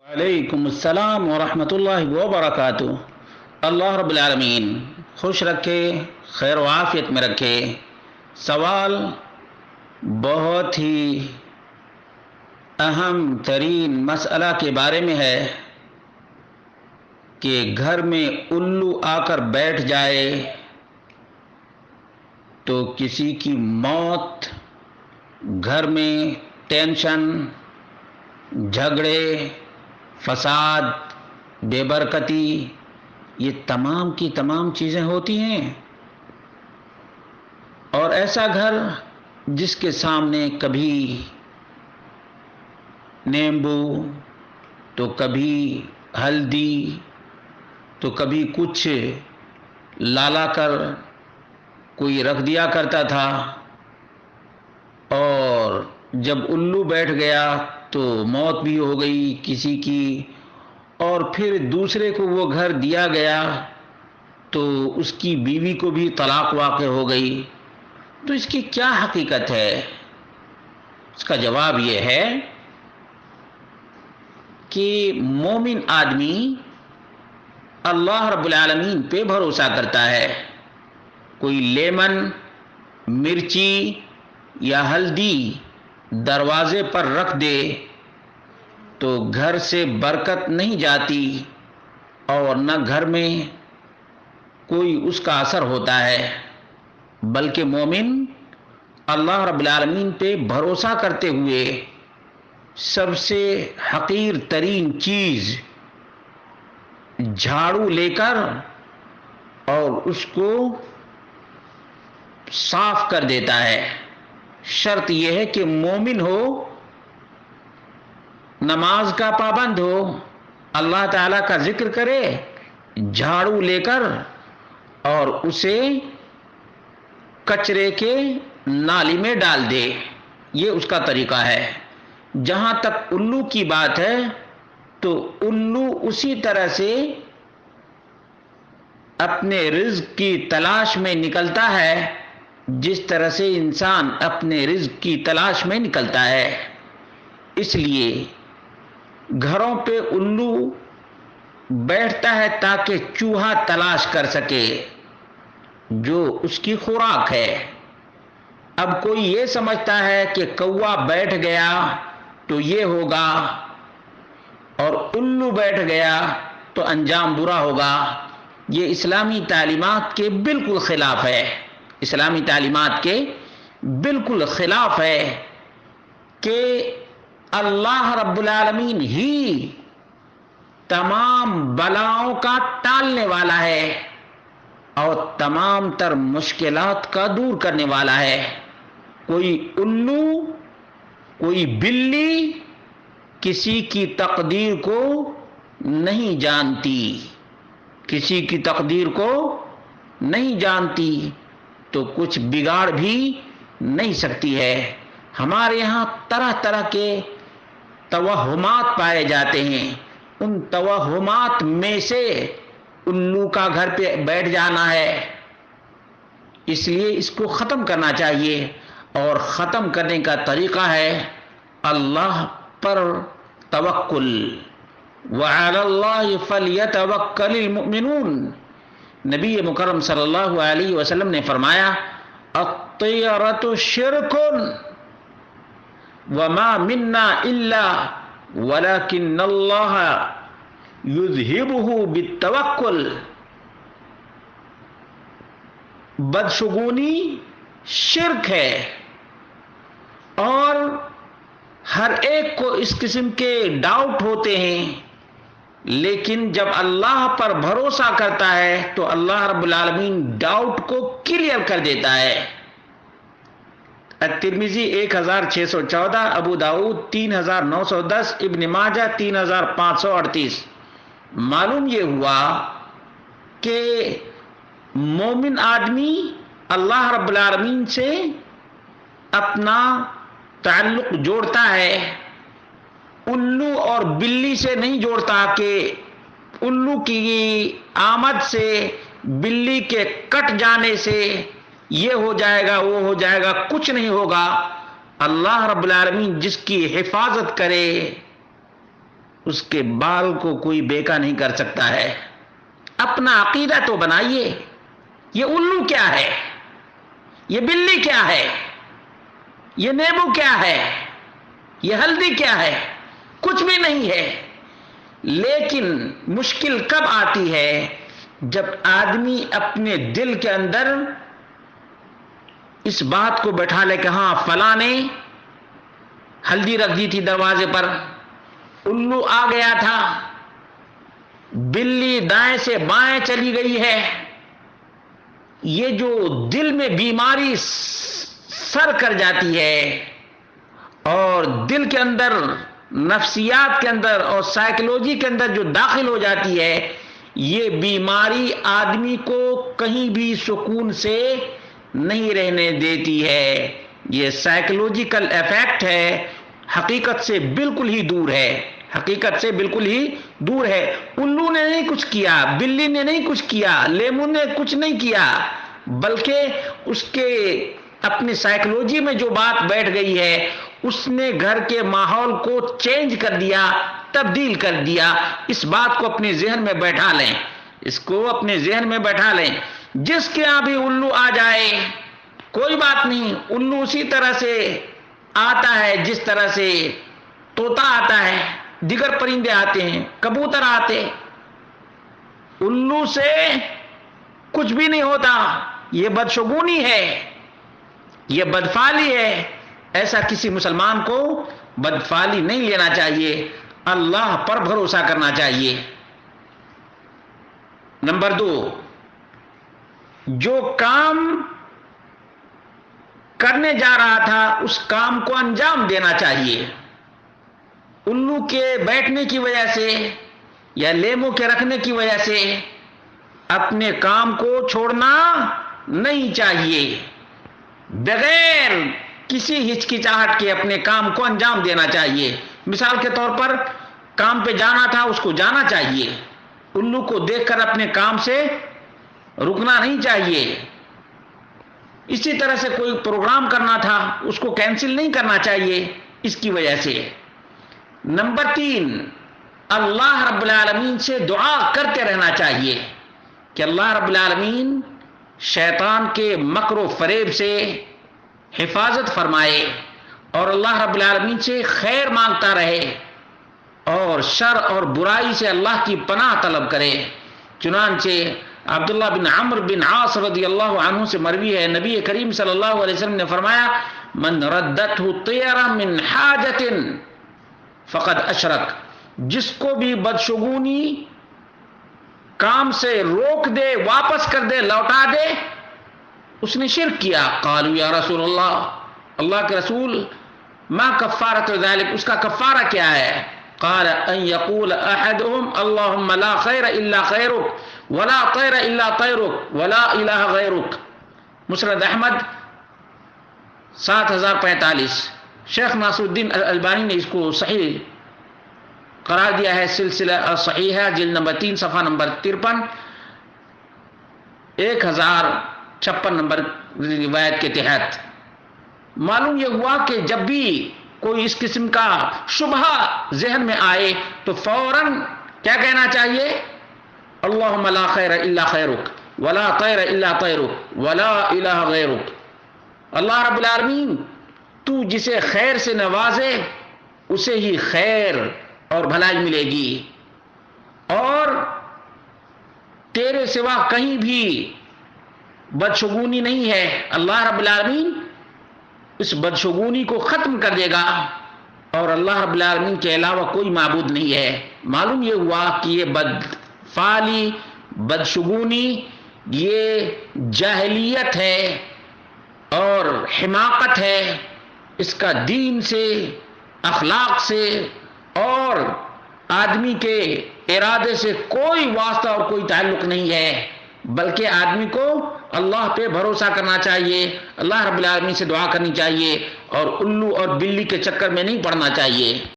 علیکم السلام ورحمۃ اللہ وبرکاتہ۔ اللہ رب العالمین خوش رکھے، خیر و عافیت میں رکھے۔ سوال بہت ہی اہم ترین مسئلہ کے بارے میں ہے کہ گھر میں الو آ کر بیٹھ جائے تو کسی کی موت، گھر میں ٹینشن، جھگڑے، فساد، بے برکتی، یہ تمام کی تمام چیزیں ہوتی ہیں۔ اور ایسا گھر جس کے سامنے کبھی نیمبو تو کبھی ہلدی تو کبھی کچھ لالا کر کوئی رکھ دیا کرتا تھا، اور جب الو بیٹھ گیا تو موت بھی ہو گئی کسی کی، اور پھر دوسرے کو وہ گھر دیا گیا تو اس کی بیوی کو بھی طلاق واقع ہو گئی۔ تو اس کی کیا حقیقت ہے؟ اس کا جواب یہ ہے کہ مومن آدمی اللہ رب العالمین پہ بھروسہ کرتا ہے۔ کوئی لیمن، مرچی یا ہلدی دروازے پر رکھ دے تو گھر سے برکت نہیں جاتی، اور نہ گھر میں کوئی اس کا اثر ہوتا ہے، بلکہ مومن اللہ رب العالمین پہ بھروسہ کرتے ہوئے سب سے حقیر ترین چیز جھاڑو لے کر اور اس کو صاف کر دیتا ہے۔ شرط یہ ہے کہ مومن ہو، نماز کا پابند ہو، اللہ تعالیٰ کا ذکر کرے، جھاڑو لے کر اور اسے کچرے کے نالی میں ڈال دے۔ یہ اس کا طریقہ ہے۔ جہاں تک الو کی بات ہے تو الو اسی طرح سے اپنے رزق کی تلاش میں نکلتا ہے جس طرح سے انسان اپنے رزق کی تلاش میں نکلتا ہے۔ اس لیے گھروں پہ الو بیٹھتا ہے تاکہ چوہا تلاش کر سکے جو اس کی خوراک ہے۔ اب کوئی یہ سمجھتا ہے کہ کوا بیٹھ گیا تو یہ ہوگا اور الو بیٹھ گیا تو انجام برا ہوگا۔ یہ اسلامی تعلیمات کے بالکل خلاف ہے۔ اسلامی تعلیمات کے بالکل خلاف ہے کہ اللہ رب العالمین ہی تمام بلاؤں کا ٹالنے والا ہے اور تمام تر مشکلات کا دور کرنے والا ہے۔ کوئی الو، کوئی بلی کسی کی تقدیر کو نہیں جانتی، کسی کی تقدیر کو نہیں جانتی تو کچھ بگاڑ بھی نہیں سکتی ہے۔ ہمارے یہاں طرح طرح کے توہمات پائے جاتے ہیں۔ ان توہمات میں سے الو کا گھر پہ بیٹھ جانا ہے۔ اس لیے اس کو ختم کرنا چاہیے، اور ختم کرنے کا طریقہ ہے اللہ پر توکل۔ وَعَلَى اللَّهِ فَلْيَتَوَكَّلِ الْمُؤْمِنُونَ۔ نبی مکرم صلی اللہ علیہ وسلم نے فرمایا الطیرۃ شرک وما منا الا ولکن اللہ یذہبہ بالتوکل۔ بدشگونی شرک ہے، اور ہر ایک کو اس قسم کے ڈاؤٹ ہوتے ہیں، لیکن جب اللہ پر بھروسہ کرتا ہے تو اللہ رب العالمین ڈاؤٹ کو کلیئر کر دیتا ہے۔ الترمذی 1614، ابو داؤد 3910، ابن ماجہ 3538۔ معلوم یہ ہوا کہ مومن آدمی اللہ رب العالمین سے اپنا تعلق جوڑتا ہے، الو اور بلی سے نہیں جوڑتا کہ الو کی آمد سے، بلی کے کٹ جانے سے یہ ہو جائے گا وہ ہو جائے گا۔ کچھ نہیں ہوگا۔ اللہ رب العالمین جس کی حفاظت کرے اس کے بال کو کوئی بیکا نہیں کر سکتا ہے۔ اپنا عقیدہ تو بنائیے، یہ الو کیا ہے، یہ بلی کیا ہے، یہ نیبو کیا ہے، یہ ہلدی کیا ہے، کچھ بھی نہیں ہے۔ لیکن مشکل کب آتی ہے؟ جب آدمی اپنے دل کے اندر اس بات کو بیٹھا لے کہ ہاں فلاں نے ہلدی رکھ دی تھی دروازے پر، الو آ گیا تھا، بلی دائیں سے بائیں چلی گئی ہے۔ یہ جو دل میں بیماری سر کر جاتی ہے اور دل کے اندر، نفسیات کے اندر اور سائیکولوجی کے اندر جو داخل ہو جاتی ہے، یہ بیماری آدمی کو کہیں بھی سکون سے نہیں رہنے دیتی ہے۔ یہ سائیکولوجیکل ایفیکٹ ہے، حقیقت سے بالکل ہی دور ہے، حقیقت سے بالکل ہی دور ہے۔ الو نے نہیں کچھ کیا، بلی نے نہیں کچھ کیا، لیمو نے کچھ نہیں کیا، بلکہ اس کے اپنی سائیکولوجی میں جو بات بیٹھ گئی ہے، اس نے گھر کے ماحول کو چینج کر دیا، تبدیل کر دیا۔ اس بات کو اپنے ذہن میں بیٹھا لیں، اس کو اپنے ذہن میں بیٹھا لیں۔ جس کے یہاں بھی الو آ جائے کوئی بات نہیں، الو اسی طرح سے آتا ہے جس طرح سے طوطا آتا ہے، دیگر پرندے آتے ہیں، کبوتر آتے۔ الو سے کچھ بھی نہیں ہوتا، یہ بدشگونی ہے، یہ بدفعلی ہے۔ ایسا کسی مسلمان کو بدفعلی نہیں لینا چاہیے، اللہ پر بھروسہ کرنا چاہیے۔ نمبر 2، جو کام کرنے جا رہا تھا اس کام کو انجام دینا چاہیے۔ الو کے بیٹھنے کی وجہ سے یا لیمو کے رکھنے کی وجہ سے اپنے کام کو چھوڑنا نہیں چاہیے، بغیر کسی ہچکچاہٹ کے اپنے کام کو انجام دینا چاہیے۔ مثال کے طور پر کام پہ جانا تھا، اس کو جانا چاہیے، الو کو دیکھ کر اپنے کام سے رکنا نہیں چاہیے۔ اسی طرح سے کوئی پروگرام کرنا تھا، اس کو کینسل نہیں کرنا چاہیے اس کی وجہ سے۔ نمبر 3، اللہ رب العالمین سے دعا کرتے رہنا چاہیے کہ اللہ رب العالمین شیطان کے مکر و فریب سے حفاظت فرمائے اور اللہ رب العالمین سے خیر مانگتا رہے اور شر اور برائی سے اللہ کی پناہ طلب کرے۔ چنانچہ عبداللہ بن عمرو بن عاص رضی اللہ عنہ سے مروی ہے، نبی کریم صلی اللہ علیہ وسلم نے فرمایا، من ردته الطیرہ من حاجت فقد اشرک، جس کو بھی بدشگونی کام سے روک دے، واپس کر دے، لوٹا دے، اس نے شرک کیا۔ قالوا یا رسول اللہ، اللہ کے رسول، ما کفارۃ ذلک، اس کا کفارہ کیا ہے؟ قال ان یقول احدهم اللهم لا خیر الا خیرک ولا طیر الا طیرک ولا الہ غیرک، مسند احمد 7045۔ شیخ ناصر الدین الالبانی نے اس کو صحیح قرار دیا ہے، سلسلہ صحیحہ جلد نمبر 3 صفحہ نمبر 53، 1056 نمبر روایت کے تحت۔ معلوم یہ ہوا کہ جب بھی کوئی اس قسم کا شبہ ذہن میں آئے تو فوراً کیا کہنا چاہیے؟ اللہم لا خیر الا خیرک ولا طیر الا طیرک ولا الہ غیرک۔ اللہ رب العالمین تو جسے خیر سے نوازے اسے ہی خیر اور بھلائی ملے گی، اور تیرے سوا کہیں بھی بدشگونی نہیں ہے۔ اللہ رب العالمین اس بدشگونی کو ختم کر دے گا اور اللہ رب العالمین کے علاوہ کوئی معبود نہیں ہے۔ معلوم یہ ہوا کہ یہ بدفعلی، بدشگونی، یہ جاہلیت ہے اور حماقت ہے، اس کا دین سے، اخلاق سے اور آدمی کے ارادے سے کوئی واسطہ اور کوئی تعلق نہیں ہے، بلکہ آدمی کو اللہ پہ بھروسہ کرنا چاہیے، اللہ رب العالمین سے دعا کرنی چاہیے اور الو اور بلی کے چکر میں نہیں پڑنا چاہیے۔